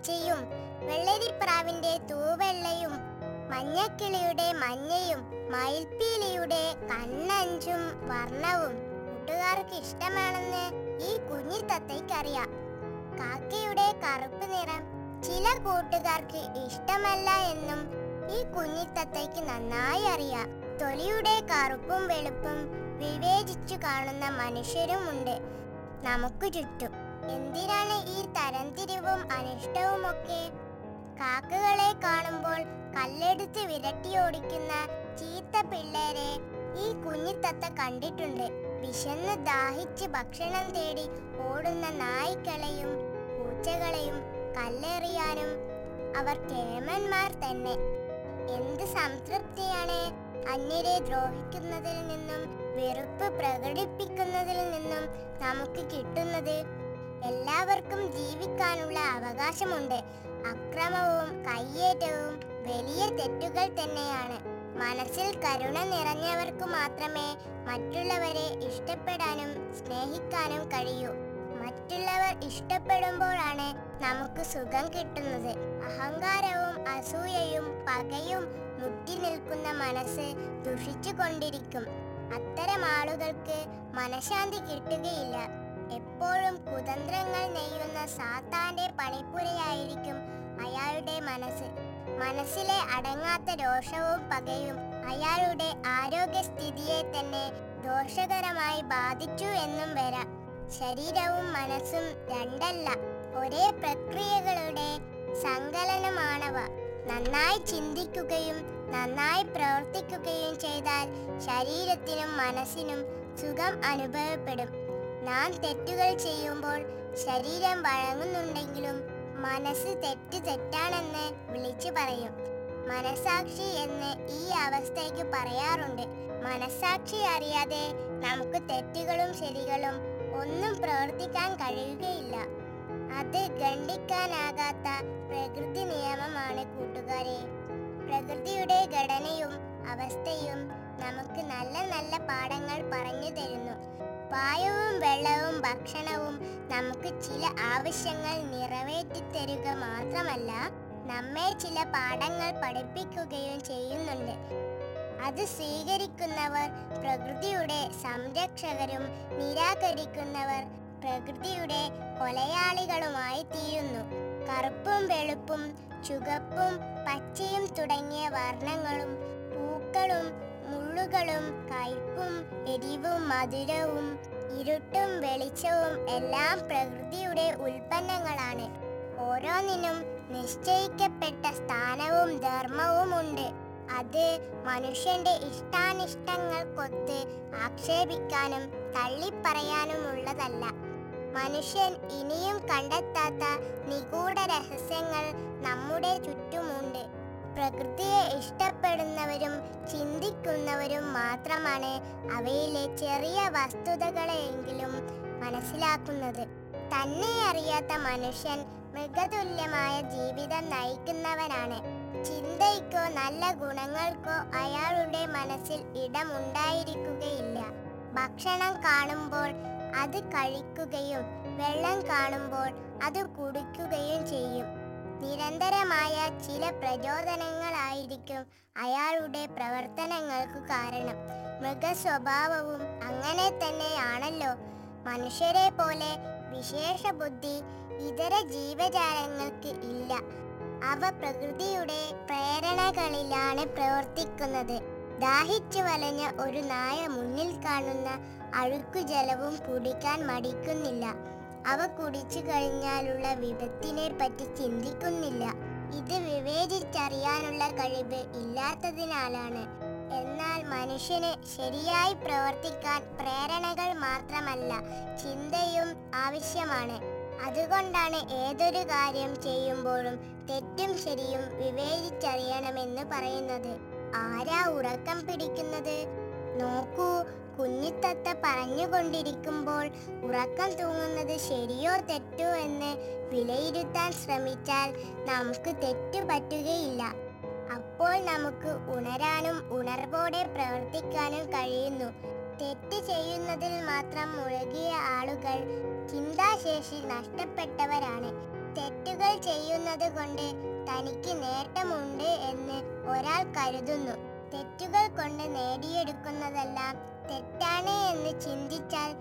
പച്ചയും, വെള്ളരിപ്രാവിന്റെ തൂവെള്ളയും, മഞ്ഞക്കിളിയുടെ മഞ്ഞയും, മയിൽപ്പീലിയുടെ കണ്ണഞ്ചും വർണ്ണവും കൂട്ടുകാർക്ക് ഇഷ്ടമാണെന്ന് ഈ കുഞ്ഞി തത്തയ്ക്കറിയാം. കാക്കയുടെ കറുപ്പ് നിറം ചില കൂട്ടുകാർക്ക് ഇഷ്ടമല്ല എന്നും ഈ കുഞ്ഞിത്തത്തയ്ക്ക് നന്നായി അറിയാം. തൊലിയുടെ കറുപ്പും വെളുപ്പും വിവേചിച്ചു കാണുന്ന മനുഷ്യരുമുണ്ട് നമുക്ക് ചുറ്റും. എന്തിനാണ് ഈ തരംതിരിവും അനിഷ്ടവുമൊക്കെ? കാക്കകളെ കാണുമ്പോൾ കല്ലെടുത്ത് വിരട്ടിയോടിക്കുന്ന ചീത്ത പിള്ളേരെ ഈ കുഞ്ഞിത്തത്ത കണ്ടിട്ടുണ്ട്. വിശന്ന് ദാഹിച്ച് ഭക്ഷണം തേടി ഓടുന്ന നായ്ക്കളെയും പൂച്ചകളെയും കല്ലെറിയാനും അവർ കേമന്മാർ തന്നെ. എന്ത് സംതൃപ്തിയാണ് അന്യരെ ദ്രോഹിക്കുന്നതിൽ നിന്നും വെറുപ്പ് പ്രകടിപ്പിക്കുന്നതിൽ നിന്നും നമുക്ക് കിട്ടുന്നത്. എല്ലാവർക്കും ജീവിക്കാനുള്ള അവകാശമുണ്ട്. അക്രമവും കയ്യേറ്റവും വലിയ തെറ്റുകൾ തന്നെയാണ്. മനസ്സിൽ കരുണ നിറഞ്ഞവർക്ക് മാത്രമേ മറ്റുള്ളവരെ ഇഷ്ടപ്പെടാനും സ്നേഹിക്കാനും കഴിയൂ. മറ്റുള്ളവർ ഇഷ്ടപ്പെടുമ്പോഴാണ് നമുക്ക് സുഖം കിട്ടുന്നത്. അഹങ്കാരവും അസൂയയും പകയും മുറ്റി നിൽക്കുന്ന മനസ്സ് ദുഷിച്ചു കൊണ്ടിരിക്കും. അത്തരം ആളുകൾക്ക് മനഃശാന്തി കിട്ടുകയില്ല. എപ്പോഴും കുതന്ത്രങ്ങൾ നെയ്യുന്ന സാത്താന്റെ പണിപ്പുരയായിരിക്കും അയാളുടെ മനസ്സ്. മനസ്സിലെ അടങ്ങാത്ത രോഷവും പകയും അയാളുടെ ആരോഗ്യസ്ഥിതിയെ തന്നെ ദോഷകരമായി ബാധിച്ചു എന്നും വരാം. ശരീരവും മനസ്സും രണ്ടല്ല, ഒരേ പ്രക്രിയകളുടെ സങ്കലനമാണവ. നന്നായി ചിന്തിക്കുകയും നന്നായി പ്രവർത്തിക്കുകയും ചെയ്താൽ ശരീരത്തിനും മനസ്സിനും സുഖം അനുഭവപ്പെടും. നാം തെറ്റുകൾ ചെയ്യുമ്പോൾ ശരീരം വഴങ്ങുന്നുണ്ടെങ്കിലും മനസ്സ് തെറ്റ് തെറ്റാണെന്ന് വിളിച്ചു പറയും. മനസാക്ഷി എന്ന് ഈ അവസ്ഥയ്ക്ക് പറയാറുണ്ട്. മനസാക്ഷി അറിയാതെ നമുക്ക് തെറ്റുകളും ശരികളും ഒന്നും പ്രവർത്തിക്കാൻ കഴിയുകയില്ല. അത് ഖണ്ഡിക്കാനാകാത്ത പ്രകൃതി നിയമമാണ് കൂട്ടുകാരെ. പ്രകൃതിയുടെ ഘടനയും അവസ്ഥയും നമുക്ക് നല്ല നല്ല പാഠങ്ങൾ പറഞ്ഞു തരുന്നു. വായുവും വെള്ളവും ഭക്ഷണവും നമുക്ക് ചില ആവശ്യങ്ങൾ നിറവേറ്റിത്തരുക മാത്രമല്ല, നമ്മെ ചില പാഠങ്ങൾ പഠിപ്പിക്കുകയും ചെയ്യുന്നുണ്ട്. അത് സ്വീകരിക്കുന്നവർ പ്രകൃതിയുടെ സംരക്ഷകരും നിരാകരിക്കുന്നവർ പ്രകൃതിയുടെ കൊലയാളികളുമായി തീരുന്നു. കറുപ്പും വെളുപ്പും ചുവപ്പും പച്ചയും തുടങ്ങിയ വർണ്ണങ്ങളും പൂക്കളും മുള്ളുകളും കയ്പും എരിവും മധുരവും ഇരുട്ടും വെളിച്ചവും എല്ലാം പ്രകൃതിയുടെ ഉൽപ്പന്നങ്ങളാണ്. ഓരോന്നിനും നിശ്ചയിക്കപ്പെട്ട സ്ഥാനവും ധർമ്മവുമുണ്ട്. അത് മനുഷ്യന്റെ ഇഷ്ടാനിഷ്ടങ്ങൾക്കൊത്ത് ആക്ഷേപിക്കാനും തള്ളിപ്പറയാനുമുള്ളതല്ല. മനുഷ്യൻ ഇനിയും കണ്ടെത്താത്ത നിഗൂഢ രഹസ്യങ്ങൾ നമ്മുടെ ചുറ്റുമുണ്ട്. പ്രകൃതിയെ ഇഷ്ടപ്പെടുന്നവരും ചിന്തിക്കുന്നവരും മാത്രമാണ് അവയിലെ ചെറിയ വസ്തുതകളെയെങ്കിലും മനസ്സിലാക്കുന്നത്. തന്നെ അറിയാത്ത മനുഷ്യൻ മൃഗതുല്യമായ ജീവിതം നയിക്കുന്നവനാണ്. ചിന്തയ്ക്കോ നല്ല ഗുണങ്ങൾക്കോ അയാളുടെ മനസ്സിൽ ഇടമുണ്ടായിരിക്കുകയില്ല. ഭക്ഷണം കാണുമ്പോൾ അത് കഴിക്കുകയും വെള്ളം കാണുമ്പോൾ അത് കുടിക്കുകയും ചെയ്യും. നിരന്തരമായ ചില പ്രചോദനങ്ങളായിരിക്കും അയാളുടെ പ്രവർത്തനങ്ങൾക്കു കാരണം. മൃഗസ്വഭാവവും അങ്ങനെ തന്നെയാണല്ലോ. മനുഷ്യരെ പോലെ വിശേഷ ബുദ്ധി ഇതര ജീവജാലങ്ങൾക്ക് ഇല്ല. അവ പ്രകൃതിയുടെ പ്രേരണകളിലാണ് പ്രവർത്തിക്കുന്നത്. ദാഹിച്ചു വലഞ്ഞ ഒരു നായ മുന്നിൽ കാണുന്ന അഴുക്കുജലവും കുടിക്കാൻ മടിക്കുന്നില്ല. അവ കുടിച്ചു കഴിഞ്ഞാലുള്ള വിപത്തിനെ പറ്റി ചിന്തിക്കുന്നില്ല. ഇത് വിവേചിച്ചറിയാനുള്ള കഴിവ് ഇല്ലാത്തതിനാലാണ്. എന്നാൽ മനുഷ്യന് ശരിയായി പ്രവർത്തിക്കാൻ പ്രേരണകൾ മാത്രമല്ല, ചിന്തയും ആവശ്യമാണ്. അതുകൊണ്ടാണ് ഏതൊരു കാര്യം ചെയ്യുമ്പോഴും തെറ്റും ശരിയും വിവേചിച്ചറിയണമെന്ന് പറയുന്നത്. ആരാ ഉറക്കം പിടിക്കുന്നത്? നോക്കൂ, കുഞ്ഞിത്തത്ത പറഞ്ഞുകൊണ്ടിരിക്കുമ്പോൾ ഉറക്കം തൂങ്ങുന്നത് ശരിയോ തെറ്റോ എന്ന് വിലയിരുത്താൻ ശ്രമിച്ചാൽ നമുക്ക് തെറ്റു പറ്റുകയില്ല. അപ്പോൾ നമുക്ക് ഉണരാനും ഉണർവോടെ പ്രവർത്തിക്കാനും കഴിയുന്നു. തെറ്റ് ചെയ്യുന്നതിൽ മാത്രം മുഴുകിയ ആളുകൾ ചിന്താശേഷി നഷ്ടപ്പെട്ടവരാണ്. തെറ്റുകൾ ചെയ്യുന്നത് കൊണ്ട് തനിക്ക് നേട്ടമുണ്ട് എന്ന് ഒരാൾ കരുതുന്നു. തെറ്റുകൾ കൊണ്ട് നേടിയെടുക്കുന്നതെല്ലാം തെറ്റാണ് എന്ന് ചിന്തിച്ചാൽ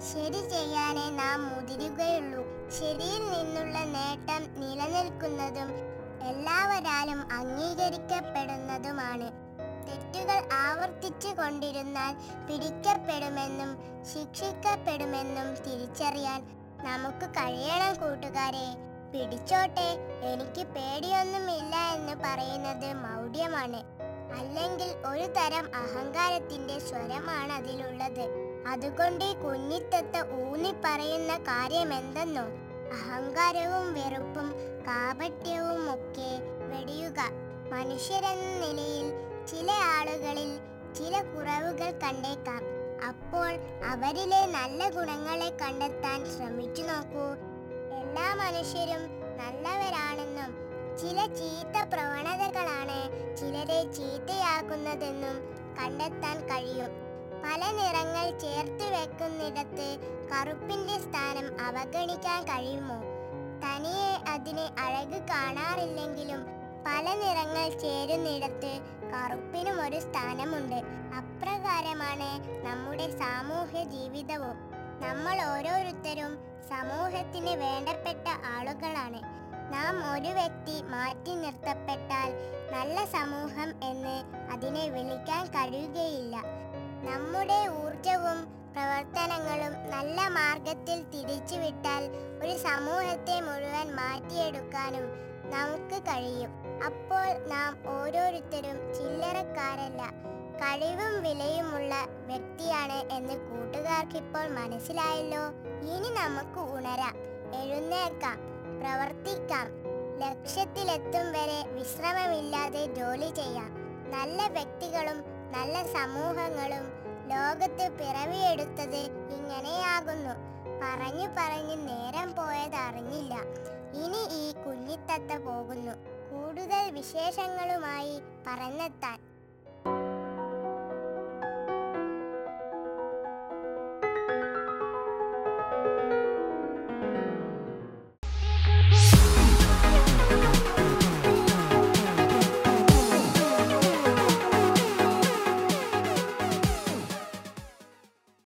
ശരി ചെയ്യാനേ നാം മുതിരുകയുള്ളൂ. ശരിയിൽ നിന്നുള്ള നേട്ടം നിലനിൽക്കുന്നതും എല്ലാവരാലും അംഗീകരിക്കപ്പെടുന്നതുമാണ്. തെറ്റുകൾ ആവർത്തിച്ചു കൊണ്ടിരുന്നാൽ പിടിക്കപ്പെടുമെന്നും ശിക്ഷിക്കപ്പെടുമെന്നും തിരിച്ചറിയാൻ നമുക്ക് കഴിയണം കൂട്ടുകാരെ. പിടിച്ചോട്ടെ, എനിക്ക് പേടിയൊന്നുമില്ല എന്ന് പറയുന്നത് മൗഢ്യമാണ്. അല്ലെങ്കിൽ ഒരു തരം അഹങ്കാരത്തിന്റെ സ്വരമാണ് അതിലുള്ളത്. അതുകൊണ്ട് കുഞ്ഞിത്തത്ത ഊന്നി പറയുന്ന കാര്യം എന്തെന്നോ, അഹങ്കാരവും വെറുപ്പും കാപട്യവും ഒക്കെ വെടിയുക. മനുഷ്യരെന്ന നിലയിൽ ചില ആളുകളിൽ ചില കുറവുകൾ കണ്ടേക്കാം. അപ്പോൾ അവരിലെ നല്ല ഗുണങ്ങളെ കണ്ടെത്താൻ ശ്രമിച്ചു നോക്കൂ. എല്ലാ മനുഷ്യരും നല്ലവരാണെന്നും ചില ചീത്ത പ്രവണതകളാണ് ചിലരെ ചീത്തയാക്കുന്നതെന്നും കണ്ടെത്താൻ കഴിയും. പല നിറങ്ങൾ ചേർത്ത് വെക്കുന്നിടത്ത് കറുപ്പിന്റെ സ്ഥാനം അവഗണിക്കാൻ കഴിയുമോ? തനിയെ അതിന് അഴക് കാണാറില്ലെങ്കിലും പല നിറങ്ങൾ ചേരുന്നിടത്ത് കറുപ്പിനും ഒരു സ്ഥാനമുണ്ട്. അപ്രകാരമാണ് നമ്മുടെ സാമൂഹ്യ ജീവിതവും. നമ്മൾ ഓരോരുത്തരും സമൂഹത്തിന് വേണ്ടപ്പെട്ട ആളുകളാണ്. നാം ഒരു വ്യക്തി മാറ്റി നിർത്തപ്പെട്ടാൽ നല്ല സമൂഹം എന്ന് അതിനെ വിളിക്കാൻ കഴിയുകയില്ല. നമ്മുടെ ഊർജവും പ്രവർത്തനങ്ങളും നല്ല മാർഗത്തിൽ തിരിച്ചുവിട്ടാൽ ഒരു സമൂഹത്തെ മുഴുവൻ മാറ്റിയെടുക്കാനും നമുക്ക് കഴിയും. അപ്പോൾ നാം ഓരോരുത്തരും ചില്ലറക്കാരല്ല, കഴിവും വിലയുമുള്ള വ്യക്തിയാണ് എന്ന് കൂട്ടുകാർക്കിപ്പോൾ മനസ്സിലായല്ലോ. ഇനി നമുക്ക് ഉണരാം, എഴുന്നേൽക്കാം, പ്രവർത്തിക്കാം. ലക്ഷ്യത്തിലെത്തും വരെ വിശ്രമമില്ലാതെ ജോലി ചെയ്യാം. നല്ല വ്യക്തികളും നല്ല സമൂഹങ്ങളും ലോകത്ത് പിറവിയെടുത്തത് ഇങ്ങനെയാകുന്നു. പറഞ്ഞു പറഞ്ഞ് നേരം പോയത് അറിഞ്ഞില്ല. ഇനി ഈ കുഞ്ഞിത്തത്ത പോകുന്നു കൂടുതൽ വിശേഷങ്ങളുമായി പറന്നെത്താൻ.